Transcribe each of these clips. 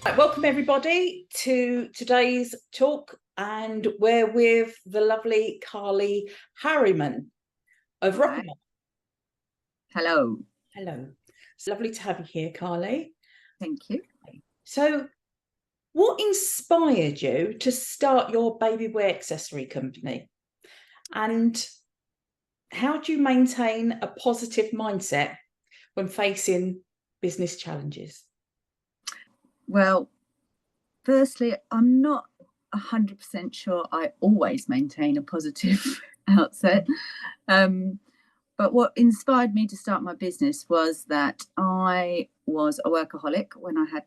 Right, welcome everybody to today's talk, and we're with the lovely Carly Harryman of Rocker Mumma. Hello. Hello. It's lovely to have you here, Carly. Thank you. So, what inspired you to start your baby wear accessory company? And how do you maintain a positive mindset when facing business challenges? Well, firstly, I'm not 100% sure I always maintain a positive outset. But what inspired me to start my business was that I was a workaholic when I had,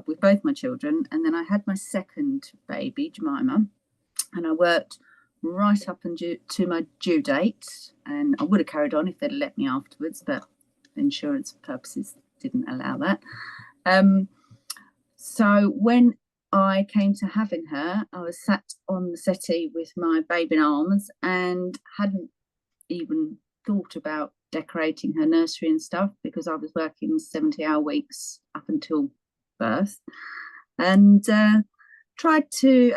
with both my children. And then I had my second baby, Jemima, and I worked right up to my due date. And I would have carried on if they'd let me afterwards, but insurance purposes didn't allow that. So when I came to having her, I was sat on the settee with my baby in arms and hadn't even thought about decorating her nursery and stuff because I was working 70-hour weeks up until birth. And I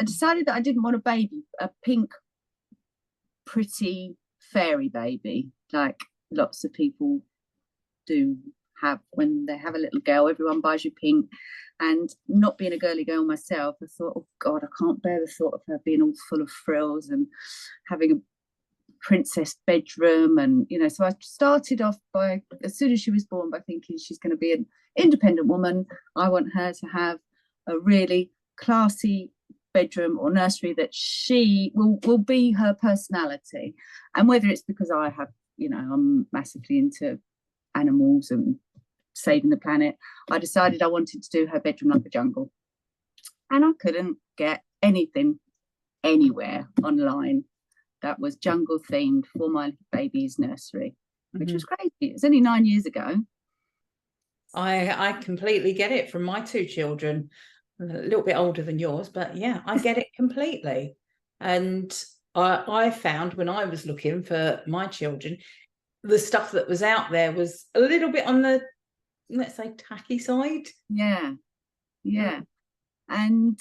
decided that I didn't want a pink, pretty fairy baby, like lots of people do have when they have a little girl. Everyone buys you pink. And not being a girly girl myself, I thought, oh God, I can't bear the thought of her being all full of frills and having a princess bedroom. And, so I started off by, as soon as she was born, by thinking she's going to be an independent woman. I want her to have a really classy bedroom or nursery that she will be her personality. And whether it's because I have, I'm massively into animals and saving the planet, I decided I wanted to do her bedroom like a jungle. And I couldn't get anything anywhere online that was jungle themed for my baby's nursery, which was crazy. It was only 9 years ago. I completely get it from my two children, a little bit older than yours, but yeah, I get it completely. And I found when I was looking for my children, the stuff that was out there was a little bit on the, let's say, tacky side. Yeah. And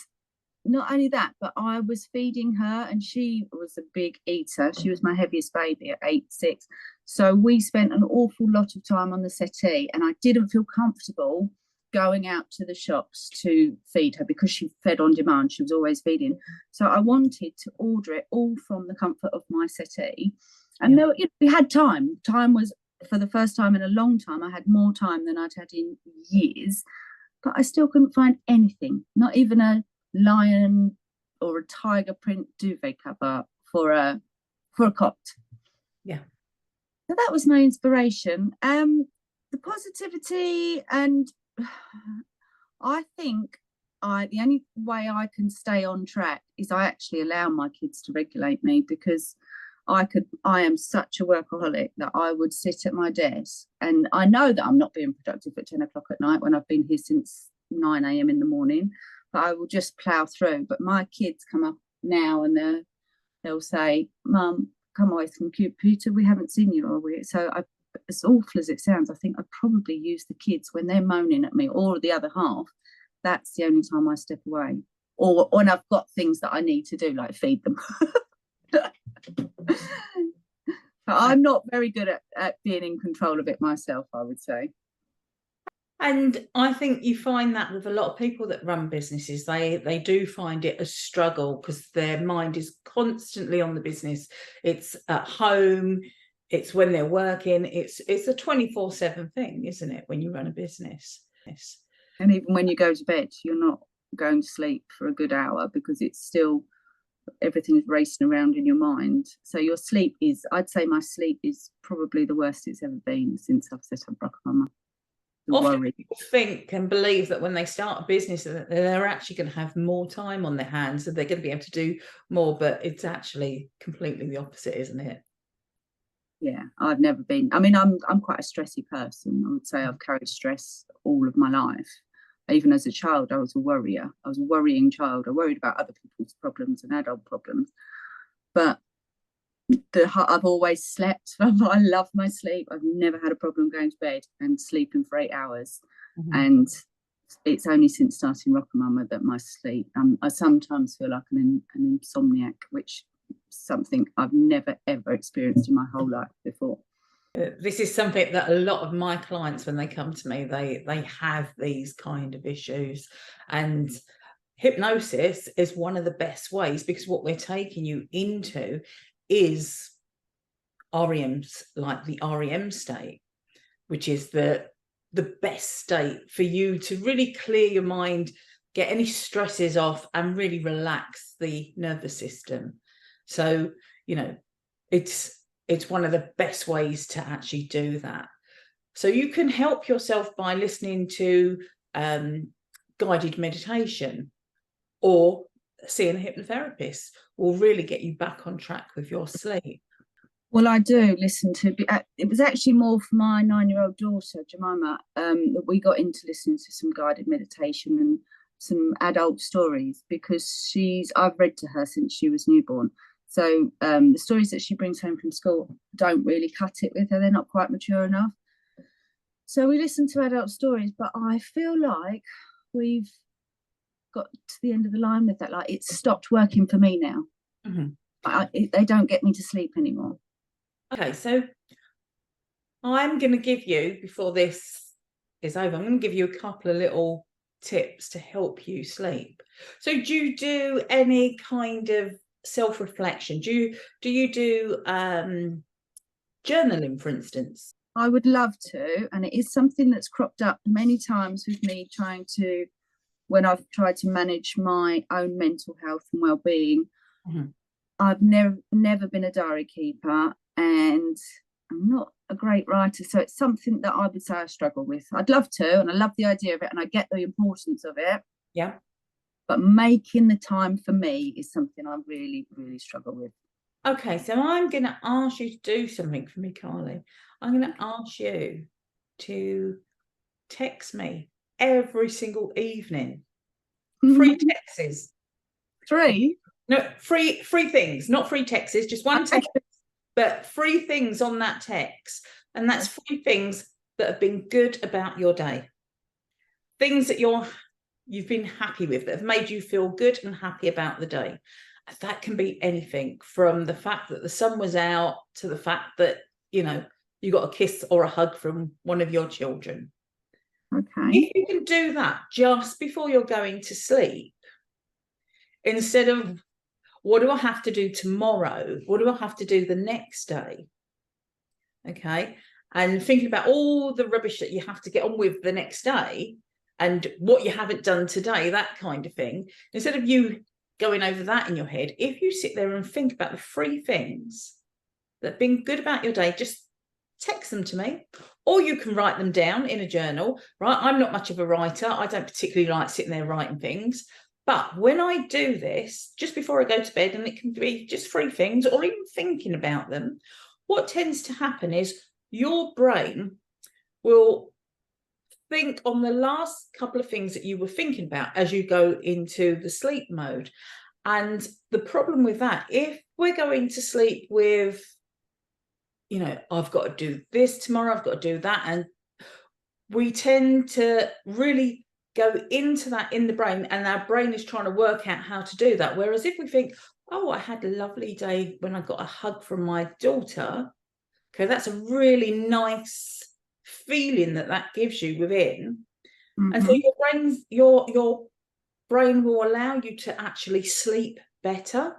not only that, but I was feeding her and she was a big eater. She was my heaviest baby at 8'6". So we spent an awful lot of time on the settee and I didn't feel comfortable going out to the shops to feed her because she fed on demand. She was always feeding. So I wanted to order it all from the comfort of my settee. And we had time. Time was, for the first time in a long time, I had more time than I'd had in years. But I still couldn't find anything, not even a lion or a tiger print duvet cover for a cot. Yeah. So that was my inspiration. The positivity, and I think the only way I can stay on track is I actually allow my kids to regulate me, because I am such a workaholic that I would sit at my desk and I know that I'm not being productive at 10 o'clock at night when I've been here since 9 a.m. in the morning, but I will just plow through. But my kids come up now and they'll say, Mum, come away from the computer, we haven't seen you all week. So as awful as it sounds, I think I'd probably use the kids when they're moaning at me, or the other half. That's the only time I step away, or when I've got things that I need to do, like feed them. But I'm not very good at being in control of it myself, I would say. And I think you find that with a lot of people that run businesses, they do find it a struggle because their mind is constantly on the business. It's at home, it's when they're working, it's a 24/7 thing, isn't it, when you run a business? And even when you go to bed, you're not going to sleep for a good hour because it's still, everything's racing around in your mind. So your sleep is, I'd say my sleep is probably the worst it's ever been since I've set up Rocker Mumma. Often people think and believe that when they start a business that they're actually going to have more time on their hands, and they're going to be able to do more, but it's actually completely the opposite, isn't it? Yeah, I've never been, I mean, I'm quite a stressy person. I would say I've carried stress all of my life. Even as a child, I was a worrier. I was a worrying child. I worried about other people's problems and adult problems. But I've always slept. I love my sleep. I've never had a problem going to bed and sleeping for 8 hours. And it's only since starting Rocker Mumma that my sleep, I sometimes feel like an insomniac, which is something I've never ever experienced in my whole life before. This is something that a lot of my clients, when they come to me, they have these kind of issues, and hypnosis is one of the best ways, because what we're taking you into is REMs, like the REM state, which is the best state for you to really clear your mind, get any stresses off, and really relax the nervous system. So, you know, it's one of the best ways to actually do that. So you can help yourself by listening to guided meditation, or seeing a hypnotherapist will really get you back on track with your sleep. Well, I do listen to, it was actually more for my 9-year-old daughter, Jemima, that we got into listening to some guided meditation and some adult stories, because I've read to her since she was newborn. So the stories that she brings home from school don't really cut it with her. They're not quite mature enough. So we listen to adult stories, but I feel like we've got to the end of the line with that. Like, it's stopped working for me now. They don't get me to sleep anymore. Okay, so I'm going to give you, before this is over, I'm going to give you a couple of little tips to help you sleep. So do you do any kind of self-reflection? Do you do journaling, for instance? I would love to, and it is something that's cropped up many times with me when I've tried to manage my own mental health and well-being. I've never been a diary keeper, and I'm not a great writer, so it's something that I would say I struggle with. I'd love to, and I love the idea of it, and I get the importance of it. Yeah. But making the time for me is something I really, really struggle with. Okay, so I'm going to ask you to do something for me, Carly. I'm going to ask you to text me every single evening. 3 texts. 3? No, 3 things, not 3 texts, just one text, but 3 things on that text. And that's 3 things that have been good about your day. Things that you've been happy with, that have made you feel good and happy about the day. That can be anything from the fact that the sun was out to the fact that, you know, you got a kiss or a hug from one of your children. Okay. If you can do that just before you're going to sleep, instead of what do I have to do tomorrow? What do I have to do the next day? Okay. And thinking about all the rubbish that you have to get on with the next day and what you haven't done today, that kind of thing. Instead of you going over that in your head, if you sit there and think about the 3 things that have been good about your day, just text them to me, or you can write them down in a journal, right? I'm not much of a writer. I don't particularly like sitting there writing things. But when I do this, just before I go to bed, and it can be just 3 things or even thinking about them, what tends to happen is your brain will think on the last couple of things that you were thinking about as you go into the sleep mode. And the problem with that, if we're going to sleep with, you know, I've got to do this tomorrow, I've got to do that, and we tend to really go into that in the brain, and our brain is trying to work out how to do that. Whereas if we think, oh, I had a lovely day when I got a hug from my daughter, okay, that's a really nice feeling that gives you within. And so your brain will allow you to actually sleep better,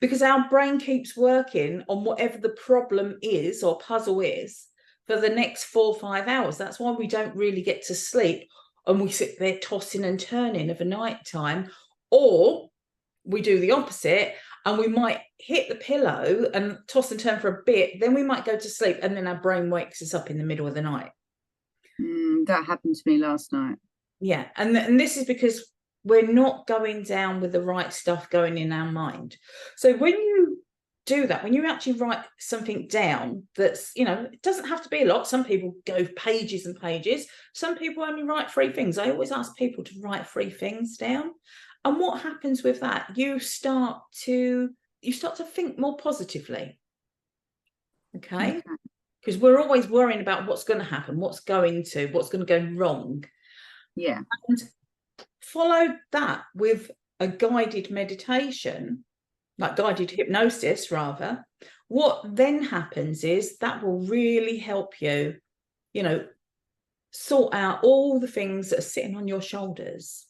because our brain keeps working on whatever the problem is or puzzle is for the next 4 or 5 hours. That's why we don't really get to sleep, and we sit there tossing and turning of a night time, or we do the opposite and we might hit the pillow and toss and turn for a bit, then we might go to sleep, and then our brain wakes us up in the middle of the night. That happened to me last night. Yeah, and this is because we're not going down with the right stuff going in our mind. So when you do that, when you actually write something down that's, you know, it doesn't have to be a lot. Some people go pages and pages. Some people only write 3 things. I always ask people to write 3 things down. And what happens with that? You start to think more positively. Okay? Because we're always worrying about what's going to happen, what's going to go wrong. Yeah. And follow that with a guided meditation, like guided hypnosis rather. What then happens is that will really help you, you know, sort out all the things that are sitting on your shoulders.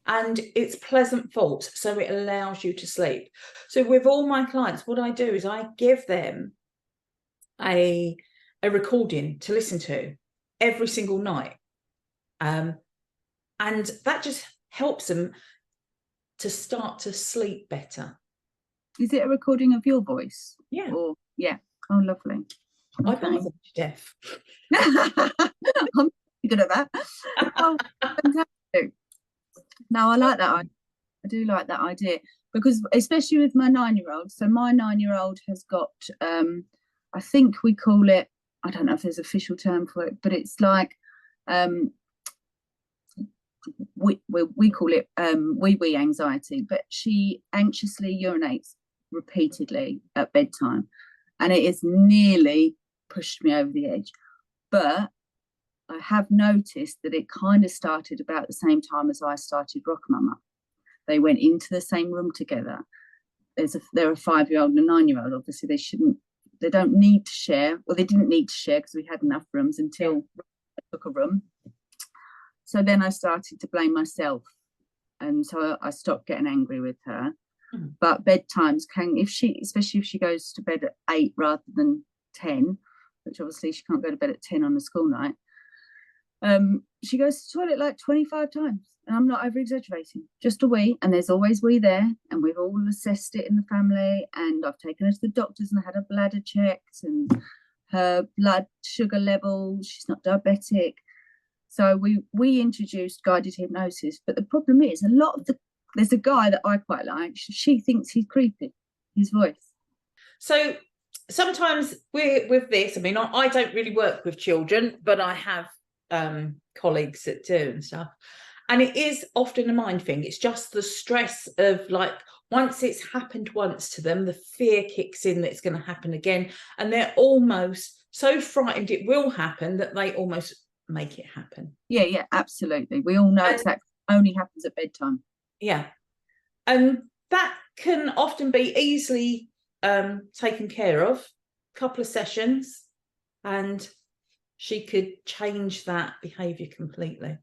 And it's pleasant thoughts, so it allows you to sleep. So with all my clients, what I do is I give them a recording to listen to every single night. And that just helps them to start to sleep better. Is it a recording of your voice? Yeah. Or yeah. Oh, lovely. I bore them to death. I'm good at that. Oh, fantastic. No, I like that. I do like that idea, because especially with my 9-year-old. So my 9-year-old has got, I think we call it, I don't know if there's an official term for it, but it's like, we call it wee anxiety, but she anxiously urinates repeatedly at bedtime, and it has nearly pushed me over the edge. But I have noticed that it kind of started about the same time as I started Rocker Mumma. They went into the same room together. They're a 5-year-old and a 9-year-old. Obviously, they don't need to share. Well, they didn't need to share because we had enough rooms until I took a room. So then I started to blame myself, and so I stopped getting angry with her. But bedtimes especially if she goes to bed at 8 rather than 10, which obviously she can't go to bed at 10 on a school night. She goes to the toilet like 25 times, and I'm not over exaggerating, just a wee. And there's always wee there, and we've all assessed it in the family, and I've taken her to the doctors and I had her bladder checked and her blood sugar level. She's not diabetic. So we introduced guided hypnosis, but the problem is there's a guy that I quite like. She thinks he's creepy, his voice. So sometimes with this, I mean, I don't really work with children, but I have colleagues that do and stuff. And it is often a mind thing. It's just the stress of, like, once it's happened once to them, the fear kicks in that it's going to happen again. And they're almost so frightened it will happen that they almost make it happen. Yeah, absolutely. We all know that only happens at bedtime. Yeah. And that can often be easily taken care of. A couple of sessions, and she could change that behaviour completely.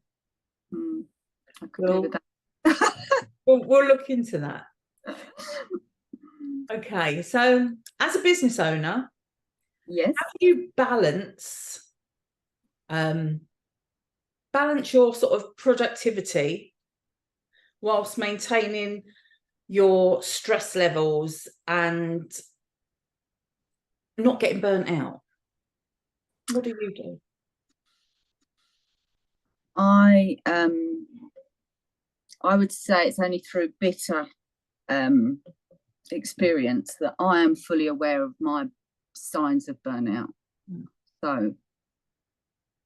I could do with that. We'll look into that. Okay, so as a business owner, yes, how do you balance your sort of productivity whilst maintaining your stress levels and not getting burnt out? What do you do? I would say it's only through bitter experience that I am fully aware of my signs of burnout. So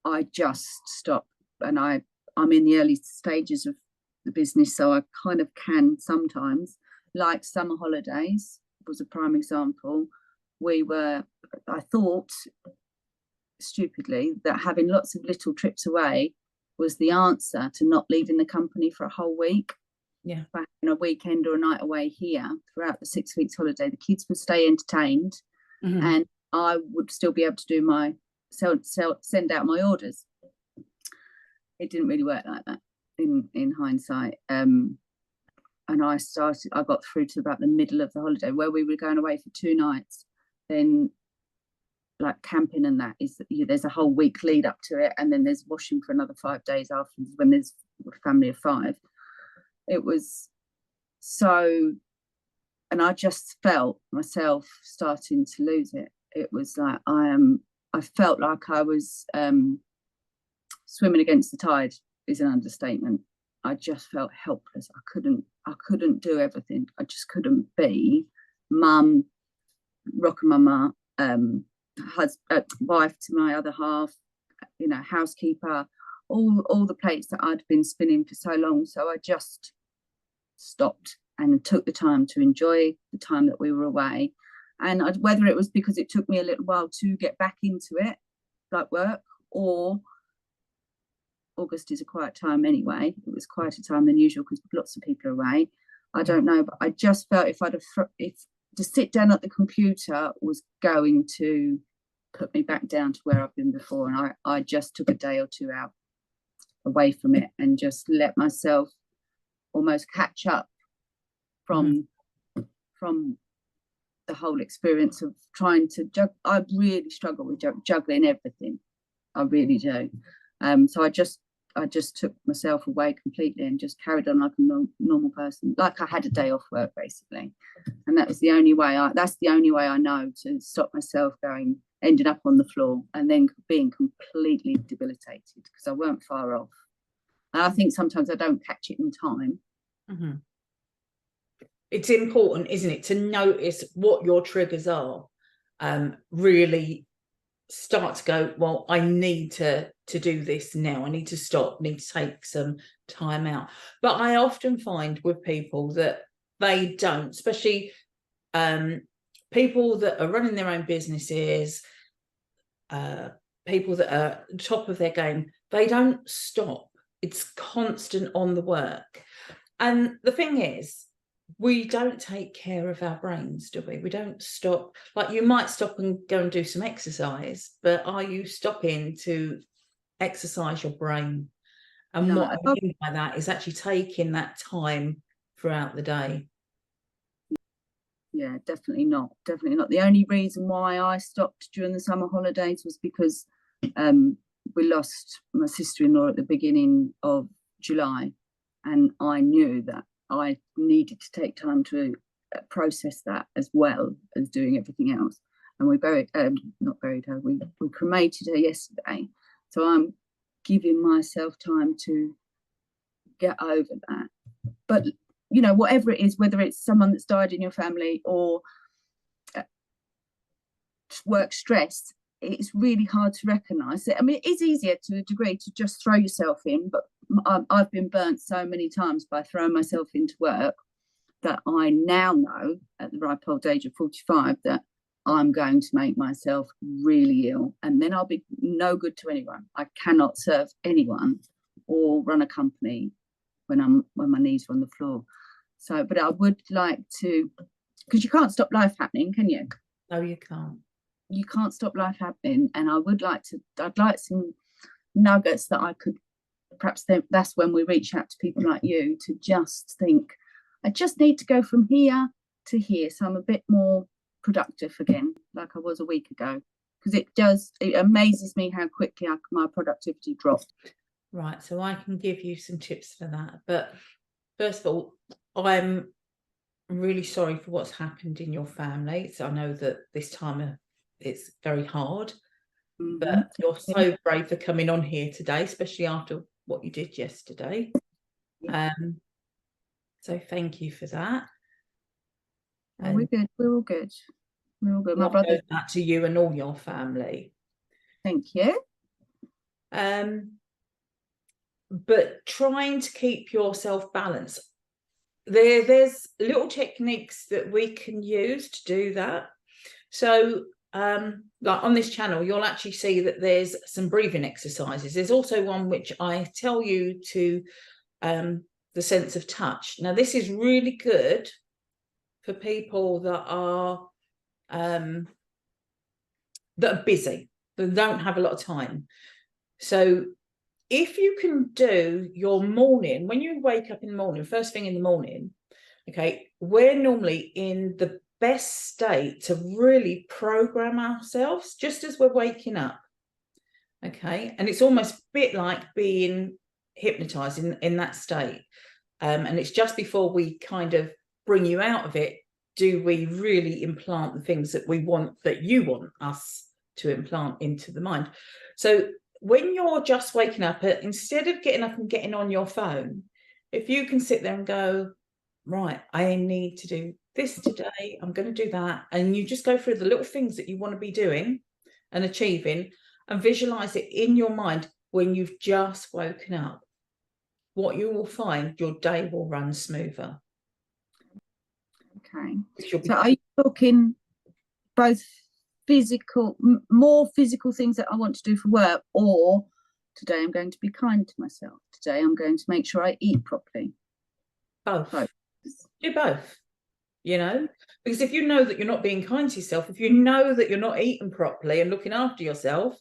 I just stop, and I'm in the early stages of the business, so I kind of can sometimes, like summer holidays was a prime example. I thought stupidly that having lots of little trips away was the answer to not leaving the company for a whole week. Yeah. By having a weekend or a night away here throughout the 6 weeks holiday, the kids would stay entertained, and I would still be able to do send out my orders. It didn't really work like that in hindsight. And I got through to about the middle of the holiday where we were going away for 2 nights. Then, like camping and that, there's a whole week lead up to it, and then there's washing for another 5 days afterwards when there's a family of 5. It was so, and I just felt myself starting to lose it. It was like I felt like I was swimming against the tide is an understatement. I just felt helpless. I couldn't do everything. I just couldn't be mum, Rocker Mumma, wife to my other half, housekeeper, all the plates that I'd been spinning for so long. So I just stopped and took the time to enjoy the time that we were away. And whether it was because it took me a little while to get back into it, like work, or August is a quiet time anyway. It was quieter time than usual because lots of people are away. I don't know, but I just felt if to sit down at the computer was going to put me back down to where I've been before. And I just took a day or two out away from it and just let myself almost catch up from the whole experience of trying to juggle. I really struggle with juggling everything. I really do. So I just took myself away completely and just carried on like a normal person, like I had a day off work basically. And that was the only way that's the only way I know to stop myself ending up on the floor and then being completely debilitated, because I weren't far off. And I think sometimes I don't catch it in time. Mm-hmm. It's important, isn't it, to notice what your triggers are. Really start to go, well, I need to do this now. I need to stop, need to take some time out. But I often find with people that they don't, especially people that are running their own businesses, people that are at the top of their game, they don't stop. It's constant on the work. And the thing is, we don't take care of our brains, do we? We don't stop. Like, you might stop and go and do some exercise, but are you stopping to exercise your brain? And No, what I mean by that is actually taking that time throughout the day. Yeah, definitely not. Definitely not. The only reason why I stopped during the summer holidays was because we lost my sister-in-law at the beginning of July, and I knew that I needed to take time to process that as well as doing everything else. And we not buried her, we cremated her yesterday. So I'm giving myself time to get over that. But you know, whatever it is, whether it's someone that's died in your family or work stress, it's really hard to recognize it. I mean, it is easier to a degree to just throw yourself in, but I've been burnt so many times by throwing myself into work that I now know at the ripe old age of 45 that I'm going to make myself really ill, and then I'll be no good to anyone. I cannot serve anyone or run a company when my knees are on the floor. So, but I would like to, because you can't stop life happening, can you? No, you can't. You can't stop life happening. And I'd like some nuggets that I could, perhaps that's when we reach out to people like you to just think, I just need to go from here to here. So I'm a bit more productive again, like I was a week ago. Because it amazes me how quickly my productivity dropped. Right, so I can give you some tips for that. But first of all, I'm really sorry for what's happened in your family. So I know that this time it's very hard, but you're so brave for coming on here today, especially after what you did yesterday. So thank you for that. And we're good. We're all good. We're all good. My brother. That to you and all your family. Thank you. But trying to keep yourself balanced. There's little techniques that we can use to do that. So like on this channel, you'll actually see that there's some breathing exercises. There's also one which I tell you to the sense of touch. Now, this is really good for people that are busy, that don't have a lot of time. So if you can do your morning, when you wake up in the morning, first thing in the morning, okay, we're normally in the best state to really program ourselves just as we're waking up. Okay, and it's almost a bit like being hypnotized in that state. And it's just before we kind of bring you out of it, do we really implant the things that we want, that you want us to implant into the mind. So when you're just waking up, instead of getting up and getting on your phone, if you can sit there and go, right, I need to do this today, I'm going to do that. And you just go through the little things that you want to be doing and achieving and visualize it in your mind when you've just woken up. What you will find, your day will run smoother. Okay. So are you talking both more physical things that I want to do for work, or Today I'm going to be kind to myself. Today I'm going to make sure I eat properly. Both. Do both, you know, because if you know that you're not being kind to yourself, if you know that you're not eating properly and looking after yourself,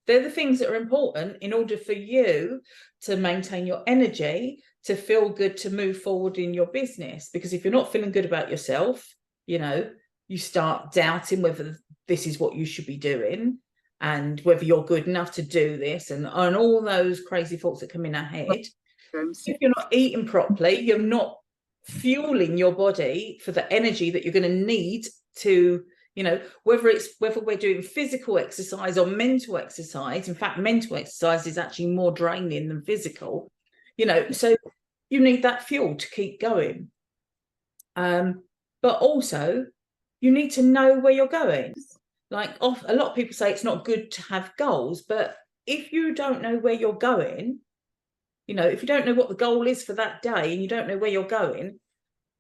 they're the things that are important in order for you to maintain your energy, to feel good, to move forward in your business. Because if you're not feeling good about yourself, you know, you start doubting whether this is what you should be doing and whether you're good enough to do this, and all those crazy thoughts that come in our head. If you're not eating properly, you're not fueling your body for the energy that you're going to need to, you know, whether we're doing physical exercise or mental exercise. In fact, mental exercise is actually more draining than physical, you know, so you need that fuel to keep going. But also you need to know where you're going. Like a lot of people say it's not good to have goals, but if you don't know where you're going, you know, if you don't know what the goal is for that day and you don't know where you're going,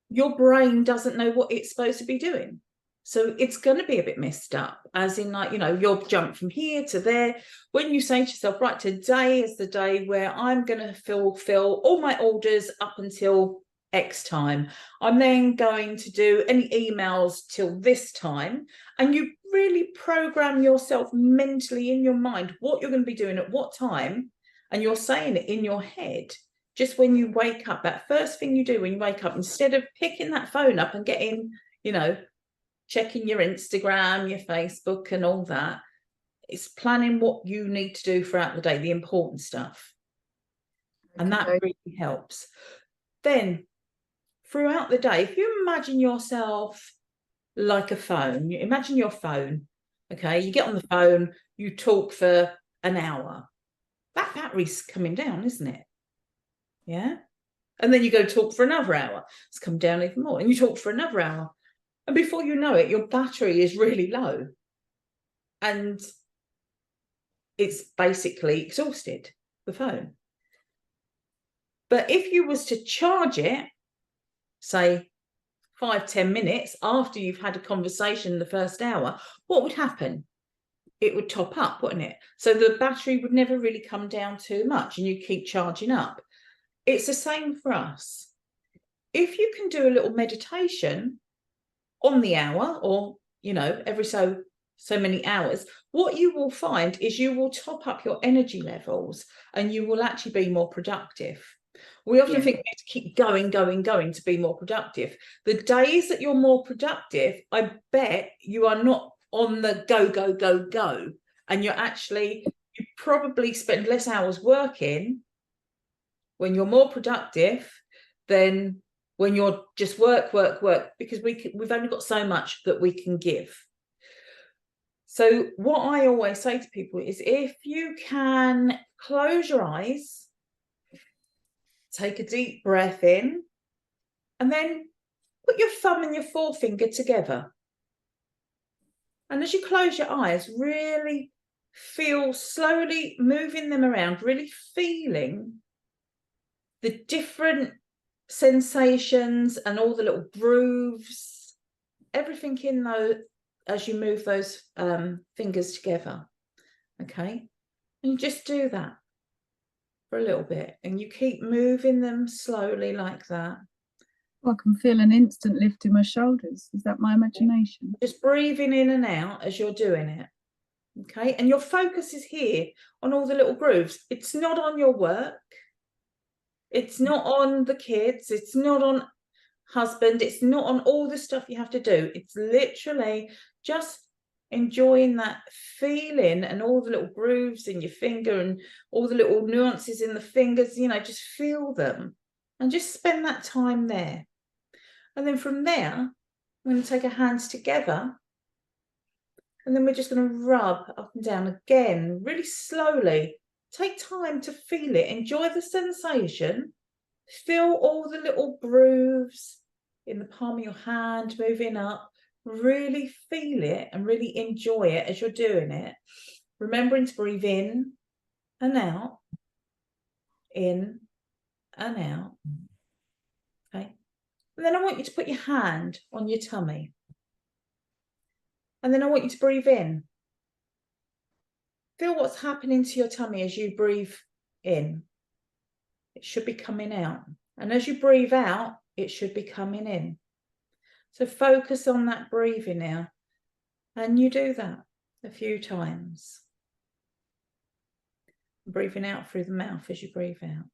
your brain doesn't know what it's supposed to be doing. So it's going to be a bit messed up, as in, like, you know, you'll jump from here to there. When you say to yourself, right, today is the day where I'm going to fulfill all my orders up until X time. I'm then going to do any emails till this time. And you really program yourself mentally in your mind what you're going to be doing at what time. And you're saying it in your head. Just when you wake up, that first thing you do when you wake up, instead of picking that phone up and getting, you know, checking your Instagram, your Facebook and all that, it's planning what you need to do throughout the day, the important stuff. And that really helps. Then throughout the day, if you imagine yourself like a phone, you imagine your phone, okay, you get on the phone, you talk for an hour. That battery's coming down, isn't it? Yeah. And then you go talk for another hour. It's come down even more. And you talk for another hour. And before you know it, your battery is really low. And it's basically exhausted, the phone. But if you was to charge it, say 5-10 minutes after you've had a conversation the first hour, what would happen? It would top up, wouldn't it? So the battery would never really come down too much and you keep charging up. It's the same for us. If you can do a little meditation on the hour, or, you know, every so many hours, what you will find is you will top up your energy levels and you will actually be more productive. We often think we have to keep going to be more productive. The days that you're more productive, I bet you are not on the go, and you probably spend less hours working when you're more productive than when you're just work, because we've only got so much that we can give. So what I always say to people is, if you can close your eyes, take a deep breath in, and then put your thumb and your forefinger together. And as you close your eyes, really feel, slowly moving them around, really feeling the different sensations and all the little grooves, everything in those as you move those fingers together. Okay, and you just do that for a little bit and you keep moving them slowly like that. Well, I can feel an instant lift in my shoulders. Is that my imagination? Just breathing in and out as you're doing it. Okay, and your focus is here on all the little grooves. It's not on your work. It's not on the kids. It's not on husband. It's not on all the stuff you have to do. It's literally just enjoying that feeling and all the little grooves in your finger and all the little nuances in the fingers, you know, just feel them and just spend that time there. And then from there, I'm going to take our hands together and then we're just going to rub up and down again, really slowly. Take time to feel it. Enjoy the sensation. Feel all the little grooves in the palm of your hand moving up. Really feel it and really enjoy it as you're doing it. Remembering to breathe in and out. In and out. Okay. And then I want you to put your hand on your tummy. And then I want you to breathe in. feel what's happening to your tummy as you breathe in. It should be coming out. And as you breathe out, it should be coming in. So focus on that breathing now. And you do that a few times. Breathing out through the mouth as you breathe out.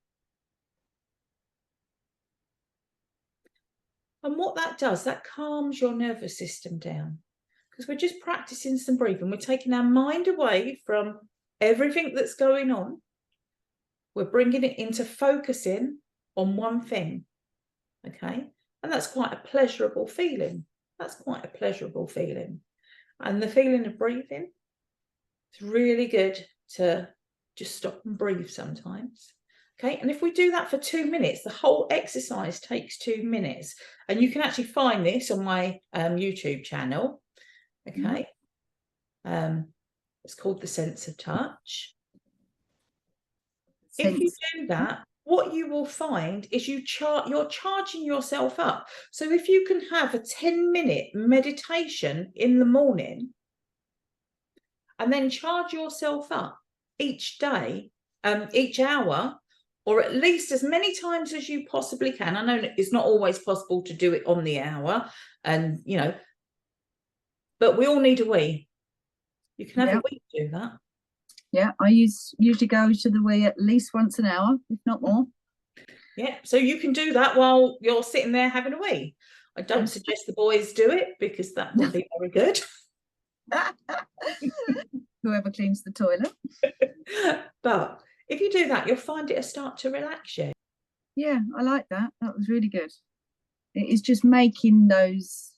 And what that does, that calms your nervous system down. Because we're just practicing some breathing. We're taking our mind away from everything that's going on. We're bringing it into focusing on one thing. Okay? And that's quite a pleasurable feeling. That's quite a pleasurable feeling. And the feeling of breathing, it's really good to just stop and breathe sometimes. Okay, and if we do that for 2 minutes, the whole exercise takes 2 minutes. And you can actually find this on my YouTube channel. Okay, it's called The Sense of Touch. If you do that, what you will find is you're charging yourself up. So if you can have a 10-minute meditation in the morning and then charge yourself up each day, each hour, or at least as many times as you possibly can. I know it's not always possible to do it on the hour, and you know, but we all need a wee. You can have a wee to do that. Yeah, I usually go to the wee at least once an hour, if not more. Yeah, so you can do that while you're sitting there having a wee. I don't suggest the boys do it because that wouldn't be very good. Whoever cleans the toilet. But if you do that, you'll find it'll start to relax you. Yeah, I like that. That was really good. It is just making those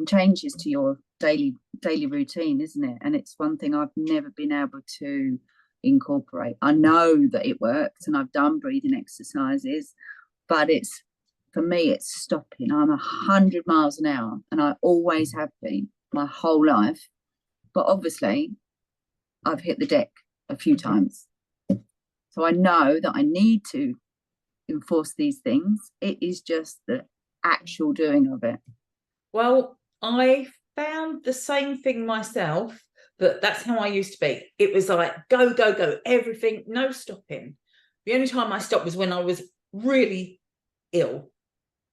changes to your daily routine, isn't it? And it's one thing I've never been able to incorporate. I know that it works and I've done breathing exercises, but it's, for me, it's stopping. I'm 100 miles an hour and I always have been my whole life. But obviously, I've hit the deck a few times. So I know that I need to enforce these things. It is just the actual doing of it. Well, I found the same thing myself, but that's how I used to be. It was like, go, go, go, everything, no stopping. The only time I stopped was when I was really ill.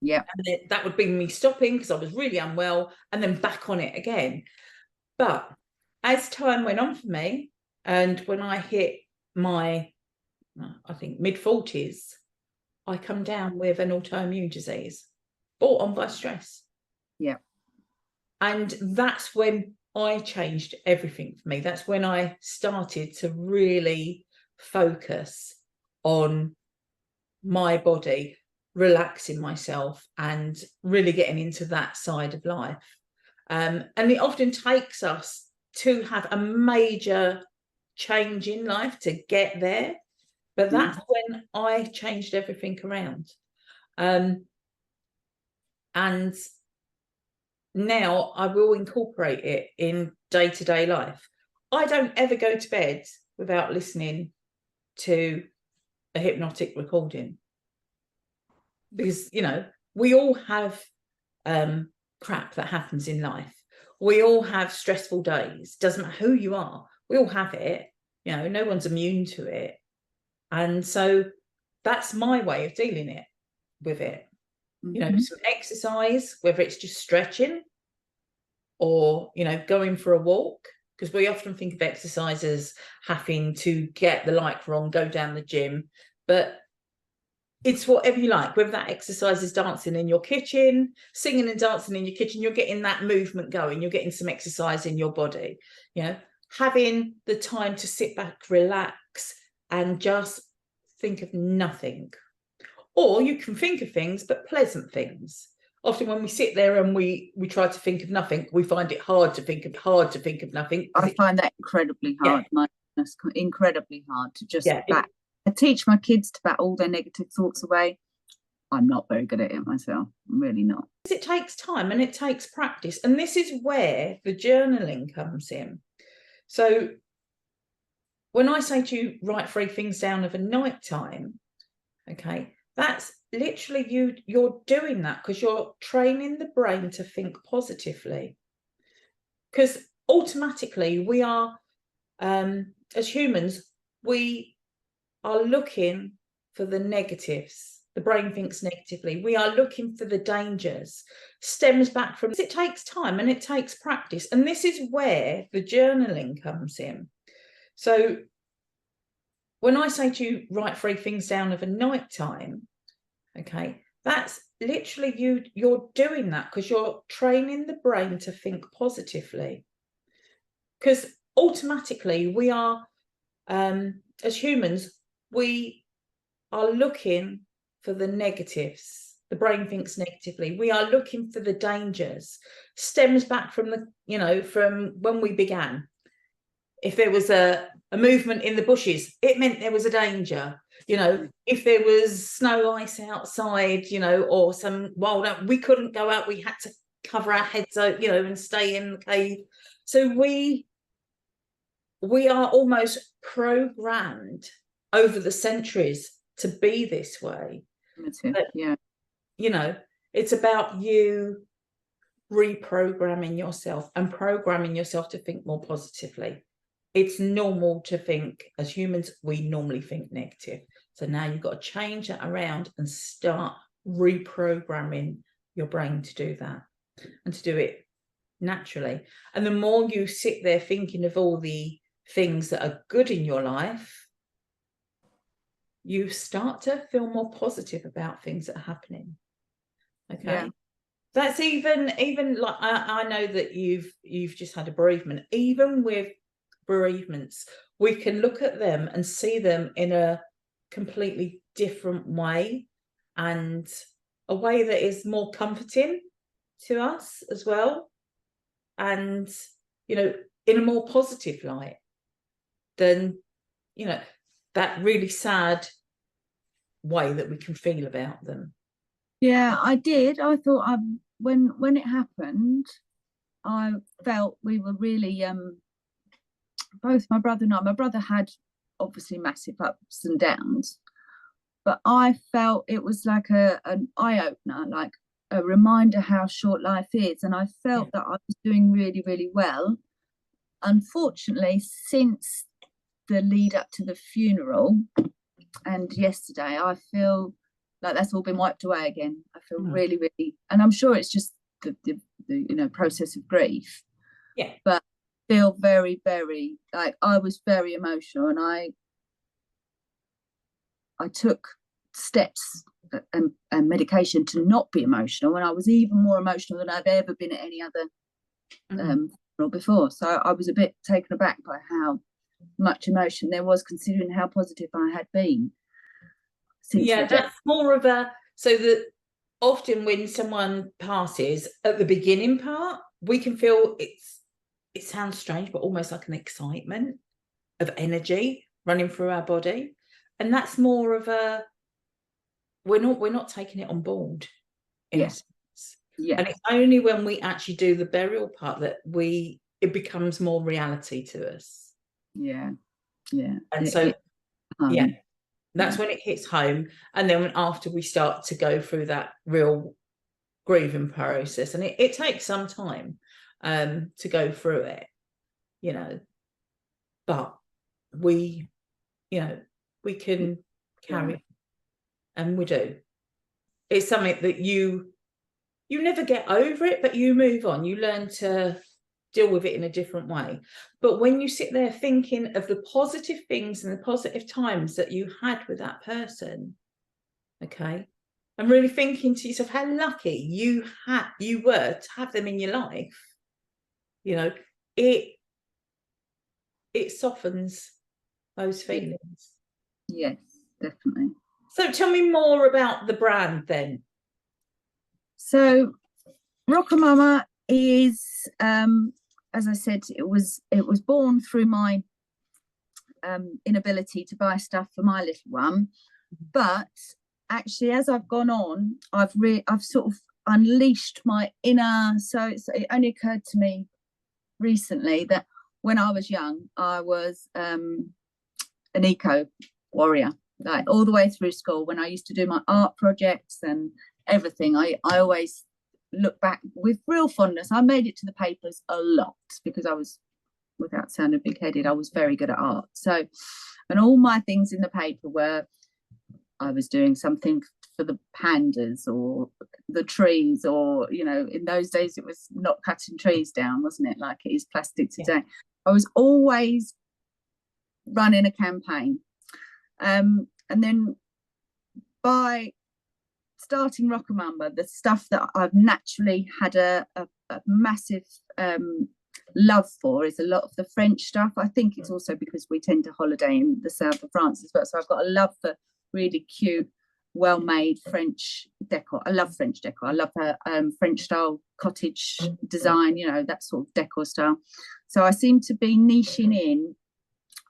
Yeah. And that would be me stopping because I was really unwell and then back on it again. But as time went on for me, and when I hit my, I think, mid-40s, I come down with an autoimmune disease brought on by stress. Yeah. And that's when I changed everything for me. That's when I started to really focus on my body, relaxing myself and really getting into that side of life. And it often takes us to have a major change in life to get there. But that's when I changed everything around. And now I will incorporate it in day-to-day life. I don't ever go to bed without listening to a hypnotic recording. Because, you know, we all have crap that happens in life. We all have stressful days. Doesn't matter who you are. We all have it. You know, no one's immune to it. And so that's my way of dealing with it. You know, some exercise, whether it's just stretching or, you know, going for a walk, because we often think of exercise as having to get the like wrong, go down the gym, but it's whatever you like, whether that exercise is dancing in your kitchen, singing and dancing in your kitchen, you're getting that movement going, you're getting some exercise in your body, you know, having the time to sit back, relax, and just think of nothing. Or you can think of things, but pleasant things. Often when we sit there and we try to think of nothing, we find it hard to think of nothing. I find that incredibly hard. Yeah. That's incredibly hard to just Yeah. I teach my kids to bat all their negative thoughts away. I'm not very good at it myself. I'm really not. It takes time and it takes practice. And this is where the journaling comes in. So when I say to you, write 3 things down of a night time, okay, that's literally you're doing that because you're training the brain to think positively. Because automatically we are as humans, we are looking for the negatives. The brain thinks negatively. We are looking for the dangers. Stems back from it takes time and it takes practice. And this is where the journaling comes in. So when I say to you, write 3 things down of a night time, okay, that's literally you're doing that because you're training the brain to think positively. Because automatically we are, as humans, we are looking for the negatives. The brain thinks negatively. We are looking for the dangers. Stems back from from when we began. If there was a movement in the bushes, it meant there was a danger. If there was snow ice outside, or some wild, we couldn't go out. We had to cover our heads out, and stay in the cave. So we are almost programmed over the centuries to be this way. But, yeah. It's about you reprogramming yourself and programming yourself to think more positively. It's normal to think, as humans, we normally think negative. So now you've got to change that around and start reprogramming your brain to do that and to do it naturally. And the more you sit there thinking of all the things that are good in your life, you start to feel more positive about things that are happening. Okay. Yeah. That's even like I know that you've just had a bereavement. Even with bereavements, we can look at them and see them in a completely different way, and a way that is more comforting to us as well, and in a more positive light than that really sad way that we can feel about them. Yeah, I did. I thought when it happened, I felt we were really both my brother and I. My brother had obviously massive ups and downs, but I felt it was like an eye-opener, like a reminder how short life is. And I felt that I was doing really, really well. Unfortunately, since the lead up to the funeral and yesterday, I feel like that's all been wiped away again. I feel really, really, and I'm sure it's just the process of grief. Yeah. But I feel very, very, like, I was very emotional, and I took steps and medication to not be emotional, and I was even more emotional than I've ever been at any other funeral before. So I was a bit taken aback by how much emotion there was, considering how positive I had been. That's more of so that often when someone passes, at the beginning part, we can feel it sounds strange, but almost like an excitement of energy running through our body. And that's more of we're not taking it on board in a sense. Yeah. And it's only when we actually do the burial part that it becomes more reality to us. Yeah. And that's when it hits home. And then after we start to go through that real grieving process, and it takes some time to go through it, but we can carry, and we do. It's something that you never get over it, but you move on. You learn to deal with it in a different way. But when you sit there thinking of the positive things and the positive times that you had with that person, okay, and really thinking to yourself how lucky you were to have them in your life, it softens those feelings. Yes, definitely. So tell me more about the brand then. So Rocker Mumma is, as I said, it was born through my inability to buy stuff for my little one. But actually, as I've gone on, I've sort of unleashed my inner. So it only occurred to me recently that when I was young, I was an eco warrior, like all the way through school. When I used to do my art projects and everything, I always look back with real fondness. I made it to the papers a lot because I was without sounding big-headed, I was very good at art. So, and all my things in the paper were, I was doing something for the pandas or the trees, or, you know, in those days it was not cutting trees down, wasn't it, like it is plastic today. I was always running a campaign. And then by starting Rocker Mumma, the stuff that I've naturally had a massive love for is a lot of the French stuff. I think it's also because we tend to holiday in the south of France as well. So I've got a love for really cute, well-made French decor. I love French decor. I love her French style cottage design, you know, that sort of decor style. So I seem to be niching in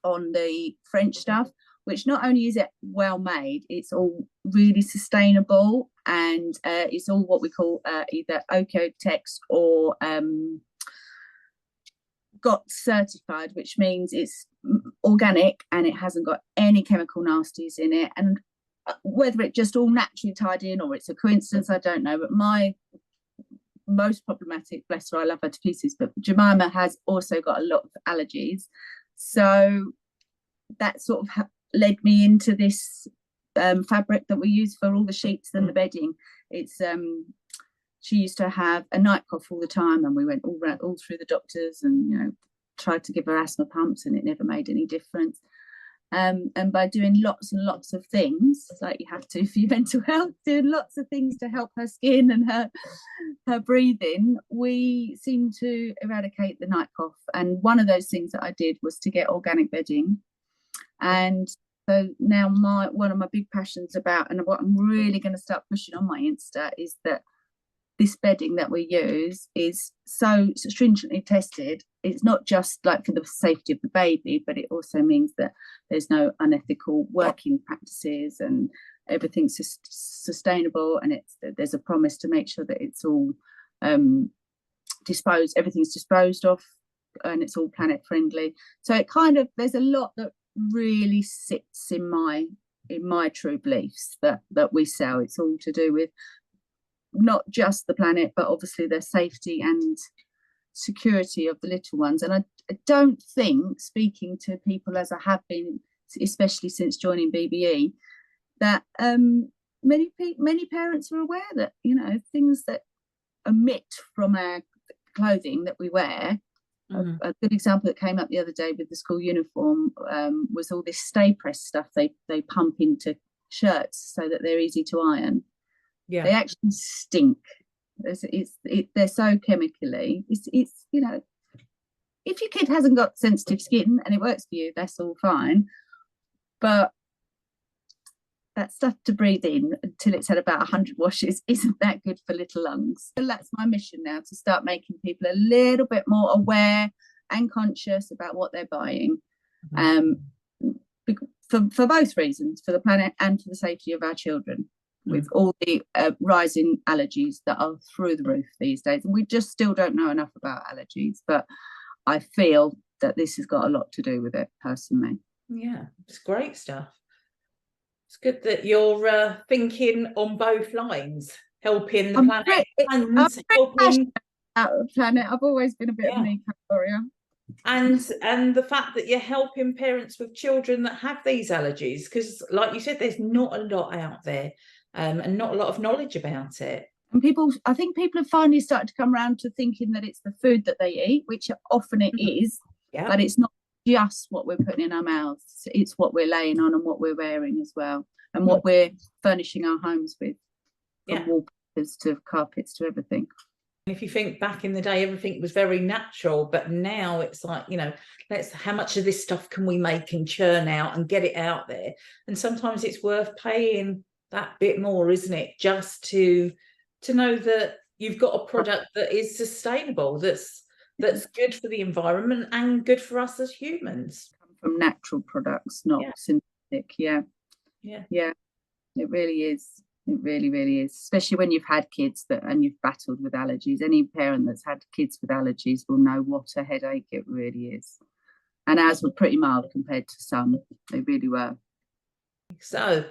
on the French stuff, which not only is it well made, it's all really sustainable, and it's all what we call either Oeko-Tex or got certified, which means it's organic and it hasn't got any chemical nasties in it. And whether it just all naturally tied in or it's a coincidence, I don't know. But my most problematic, bless her, I love her to pieces, but Jemima has also got a lot of allergies. So that sort of led me into this fabric that we use for all the sheets and the bedding. It's she used to have a night cough all the time, and we went all through the doctors and, you know, tried to give her asthma pumps, and it never made any difference. And by doing lots and lots of things, like you have to for your mental health, doing lots of things to help her skin and her breathing, we seem to eradicate the night cough. And one of those things that I did was to get organic bedding. And so now one of my big passions about, and what I'm really going to start pushing on my Insta, is that this bedding that we use is so stringently tested. It's not just like for the safety of the baby, but it also means that there's no unethical working practices, and everything's just sustainable, and there's a promise to make sure that it's all everything's disposed of, and it's all planet friendly. So it kind of, there's a lot that really sits in my true beliefs that we sell. It's all to do with not just the planet, but obviously the safety and security of the little ones. And I don't think, speaking to people as I have been, especially since joining BBE, that many parents are aware that, you know, things that emit from our clothing that we wear. A good example that came up the other day with the school uniform was all this stay press stuff they pump into shirts so that they're easy to iron. They actually stink. They're so chemically. It's you know, if your kid hasn't got sensitive skin and it works for you, that's all fine. But that stuff to breathe in until it's had about 100 washes isn't that good for little lungs. So that's my mission now, to start making people a little bit more aware and conscious about what they're buying, for both reasons, for the planet and for the safety of our children, with all the rising allergies that are through the roof these days. And we just still don't know enough about allergies, but I feel that this has got a lot to do with it personally. Yeah, it's great stuff. It's good that you're thinking on both lines, helping the planet and helping out of the planet. I've always been a bit of an eco-warrior. And the fact that you're helping parents with children that have these allergies, because like you said, there's not a lot out there, and not a lot of knowledge about it. And I think people have finally started to come around to thinking that it's the food that they eat, which often it is, but it's not just what we're putting in our mouths, it's what we're laying on and what we're wearing as well, and what we're furnishing our homes with, from wallpapers to carpets to everything. If you think back in the day, everything was very natural, but now it's like, you know, how much of this stuff can we make and churn out and get it out there? And sometimes it's worth paying that bit more, isn't it, just to know that you've got a product that is sustainable, that's good for the environment and good for us as humans. From natural products, not synthetic. It really is. It really, really is, especially when you've had kids and you've battled with allergies. Any parent that's had kids with allergies will know what a headache it really is. And ours were pretty mild compared to some. They really were. So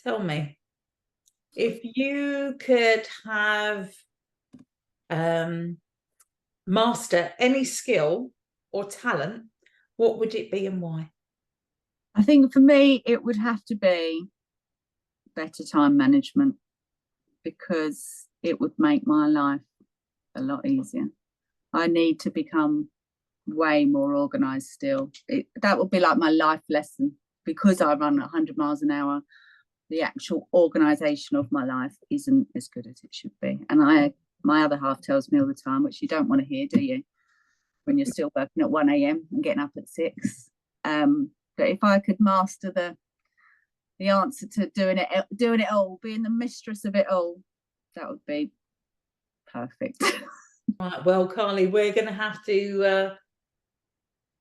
tell me, if you could have master any skill or talent, what would it be and why? I think for me, it would have to be better time management, because it would make my life a lot easier. I need to become way more organized still. That would be like my life lesson, because I run 100 miles an hour. The actual organization of my life isn't as good as it should be. And my other half tells me all the time, which you don't want to hear, do you? When you're still working at 1 a.m. and getting up at 6. But if I could master the answer to doing it all, being the mistress of it all, that would be perfect. Right, well, Carly, we're going to have to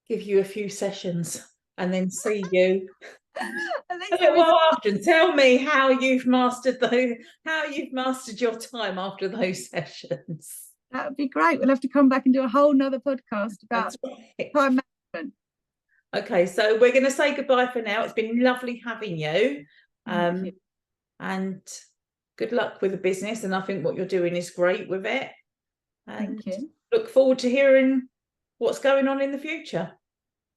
give you a few sessions and then see you a little while after, and tell me how you've mastered your time after those sessions. That would be great. We'll have to come back and do a whole nother podcast about time management. Okay, so we're going to say goodbye for now. It's been lovely having you. You. And good luck with the business. And I think what you're doing is great with it. And thank you. Look forward to hearing what's going on in the future.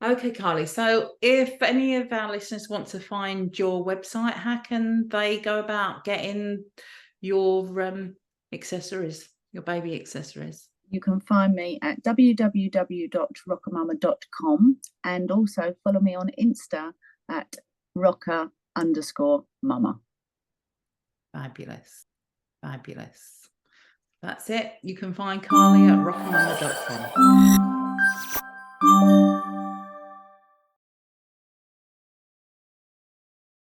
Okay, Carly. So if any of our listeners want to find your website, how can they go about getting your accessories, your baby accessories? You can find me at www.rockermumma.com, and also follow me on Insta at rocker_mumma. Fabulous. Fabulous. That's it. You can find Carly at rockermumma.com.